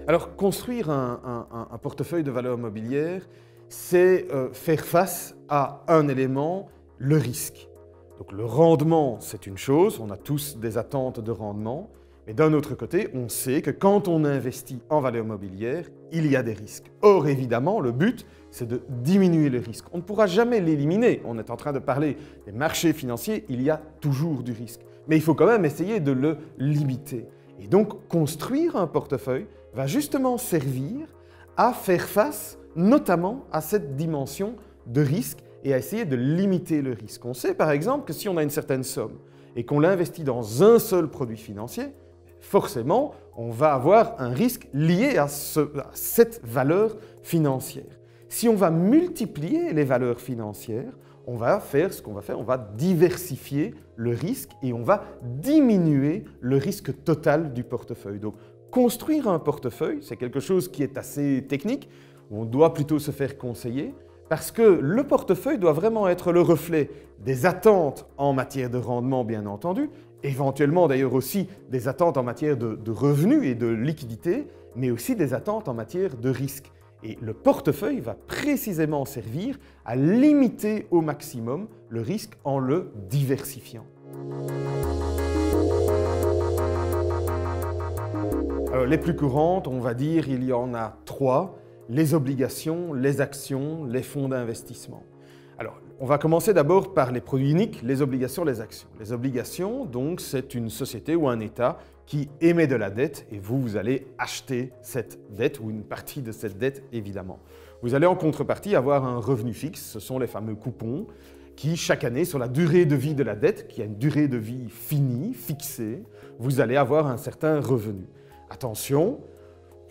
Alors, construire un portefeuille de valeurs mobilières, c'est faire face à un élément, le risque. Donc le rendement, c'est une chose, on a tous des attentes de rendement, mais d'un autre côté, on sait que quand on investit en valeurs mobilières, il y a des risques. Or, évidemment, le but, c'est de diminuer le risque. On ne pourra jamais l'éliminer. On est en train de parler des marchés financiers, il y a toujours du risque. Mais il faut quand même essayer de le limiter. Et donc, construire un portefeuille va justement servir à faire face notamment à cette dimension de risque et à essayer de limiter le risque. On sait par exemple que si on a une certaine somme et qu'on l'investit dans un seul produit financier, forcément, on va avoir un risque lié à cette valeur financière. Si on va multiplier les valeurs financières, on va faire ce qu'on va faire, on va diversifier le risque et on va diminuer le risque total du portefeuille. Donc, construire un portefeuille, c'est quelque chose qui est assez technique, on doit plutôt se faire conseiller, parce que le portefeuille doit vraiment être le reflet des attentes en matière de rendement, bien entendu, éventuellement d'ailleurs aussi des attentes en matière de revenus et de liquidité, mais aussi des attentes en matière de risque. Et le portefeuille va précisément servir à limiter au maximum le risque en le diversifiant. Alors, les plus courantes, on va dire, il y en a 3. Les obligations, les actions, les fonds d'investissement. Alors, on va commencer d'abord par les produits uniques, les obligations, les actions. Les obligations, donc, c'est une société ou un État qui émet de la dette et vous allez acheter cette dette ou une partie de cette dette, évidemment. Vous allez en contrepartie avoir un revenu fixe, ce sont les fameux coupons qui, chaque année, sur la durée de vie de la dette, qui a une durée de vie finie, fixée, vous allez avoir un certain revenu. Attention,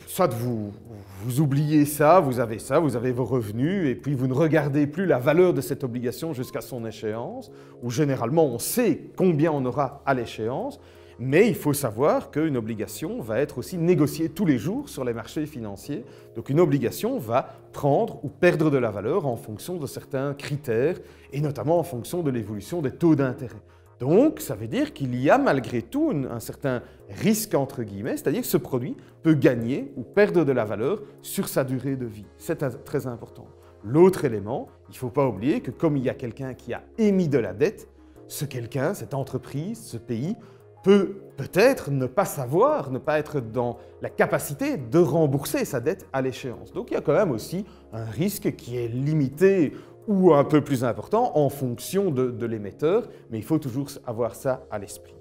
soit vous oubliez ça, vous avez vos revenus, et puis vous ne regardez plus la valeur de cette obligation jusqu'à son échéance, où généralement on sait combien on aura à l'échéance, mais il faut savoir qu'une obligation va être aussi négociée tous les jours sur les marchés financiers. Donc une obligation va prendre ou perdre de la valeur en fonction de certains critères, et notamment en fonction de l'évolution des taux d'intérêt. Donc, ça veut dire qu'il y a malgré tout un certain risque, entre guillemets, c'est-à-dire que ce produit peut gagner ou perdre de la valeur sur sa durée de vie. C'est très important. L'autre élément, il ne faut pas oublier que comme il y a quelqu'un qui a émis de la dette, ce quelqu'un, cette entreprise, ce pays, peut peut-être ne pas savoir, ne pas être dans la capacité de rembourser sa dette à l'échéance. Donc, il y a quand même aussi un risque qui est limité ou un peu plus important en fonction de l'émetteur, mais il faut toujours avoir ça à l'esprit.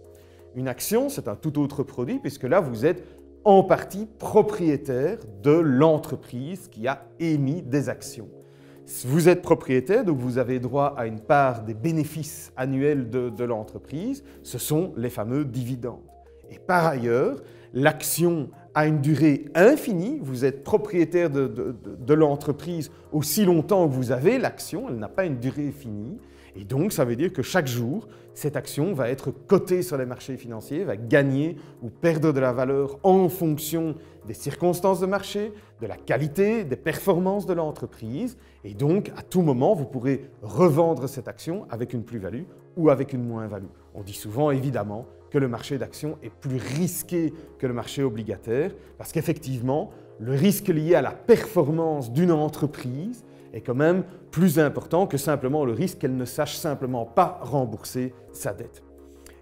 Une action, c'est un tout autre produit, puisque là, vous êtes en partie propriétaire de l'entreprise qui a émis des actions. Vous êtes propriétaire, donc vous avez droit à une part des bénéfices annuels de l'entreprise, ce sont les fameux dividendes. Et par ailleurs, l'action a une durée infinie, vous êtes propriétaire de l'entreprise aussi longtemps que vous avez l'action, elle n'a pas une durée finie, et donc ça veut dire que chaque jour, cette action va être cotée sur les marchés financiers, va gagner ou perdre de la valeur en fonction des circonstances de marché, de la qualité, des performances de l'entreprise, et donc à tout moment, vous pourrez revendre cette action avec une plus-value ou avec une moins-value. On dit souvent, évidemment, que le marché d'actions est plus risqué que le marché obligataire, parce qu'effectivement, le risque lié à la performance d'une entreprise est quand même plus important que simplement le risque qu'elle ne sache simplement pas rembourser sa dette.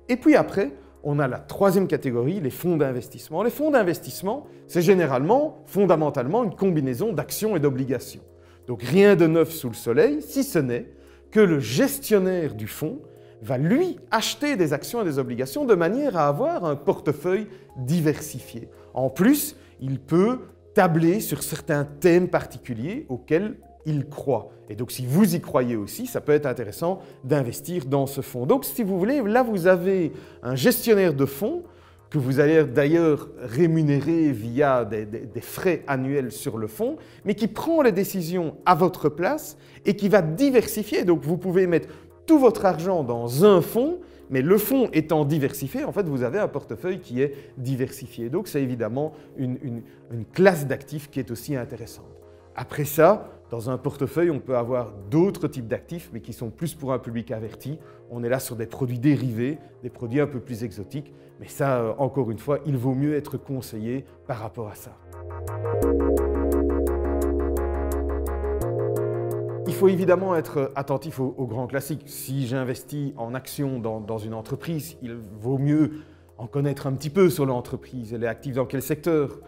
Et puis après, on a la troisième catégorie, les fonds d'investissement. Les fonds d'investissement, c'est généralement, fondamentalement, une combinaison d'actions et d'obligations. Donc rien de neuf sous le soleil, si ce n'est que le gestionnaire du fonds va lui acheter des actions et des obligations de manière à avoir un portefeuille diversifié. En plus, il peut tabler sur certains thèmes particuliers auxquels il croit. Et donc, si vous y croyez aussi, ça peut être intéressant d'investir dans ce fonds. Donc, si vous voulez, là, vous avez un gestionnaire de fonds que vous allez d'ailleurs rémunérer via des frais annuels sur le fonds, mais qui prend les décisions à votre place et qui va diversifier. Donc, vous pouvez mettre tout votre argent dans un fonds, mais le fonds étant diversifié, en fait, vous avez un portefeuille qui est diversifié. Donc, c'est évidemment une classe d'actifs qui est aussi intéressante. Après ça, dans un portefeuille, on peut avoir d'autres types d'actifs, mais qui sont plus pour un public averti. On est là sur des produits dérivés, des produits un peu plus exotiques. Mais ça, encore une fois, il vaut mieux être conseillé par rapport à ça. Il faut évidemment être attentif aux grands classiques. Si j'investis en actions dans une entreprise, il vaut mieux en connaître un petit peu sur l'entreprise. Elle est active dans quel secteur ?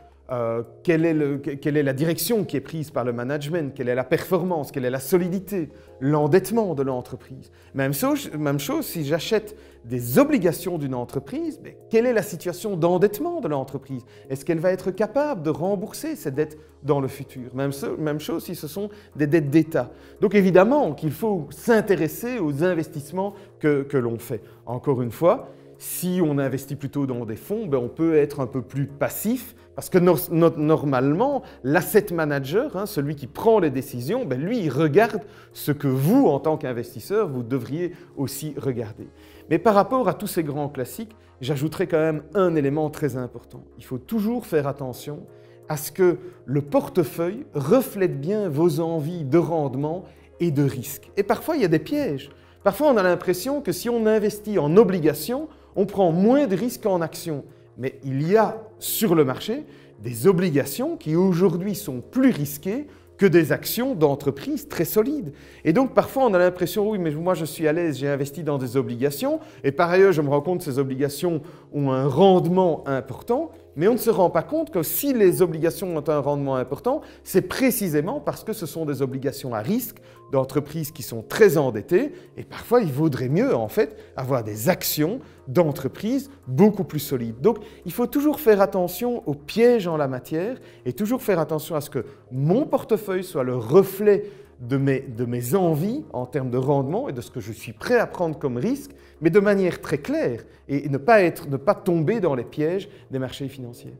Quelle est la direction qui est prise par le management? Quelle est la performance? Quelle est la solidité? L'endettement de l'entreprise? Même chose si j'achète des obligations d'une entreprise, mais quelle est la situation d'endettement de l'entreprise? Est-ce qu'elle va être capable de rembourser ses dettes dans le futur? Même chose si ce sont des dettes d'État. Donc évidemment qu'il faut s'intéresser aux investissements que l'on fait. Encore une fois, si on investit plutôt dans des fonds, on peut être un peu plus passif parce que normalement, l'asset manager, celui qui prend les décisions, lui, il regarde ce que vous, en tant qu'investisseur, vous devriez aussi regarder. Mais par rapport à tous ces grands classiques, j'ajouterai quand même un élément très important. Il faut toujours faire attention à ce que le portefeuille reflète bien vos envies de rendement et de risque. Et parfois, il y a des pièges. Parfois, on a l'impression que si on investit en obligations, on prend moins de risques qu'en actions. Mais il y a sur le marché des obligations qui aujourd'hui sont plus risquées que des actions d'entreprises très solides. Et donc parfois on a l'impression, oui mais moi je suis à l'aise, j'ai investi dans des obligations et par ailleurs je me rends compte que ces obligations ont un rendement important, mais on ne se rend pas compte que si les obligations ont un rendement important, c'est précisément parce que ce sont des obligations à risque d'entreprises qui sont très endettées et parfois il vaudrait mieux en fait avoir des actions d'entreprises beaucoup plus solides. Donc il faut toujours faire attention aux pièges en la matière et toujours faire attention à ce que mon portefeuille soit le reflet de mes envies en termes de rendement et de ce que je suis prêt à prendre comme risque, mais de manière très claire et ne pas tomber dans les pièges des marchés financiers.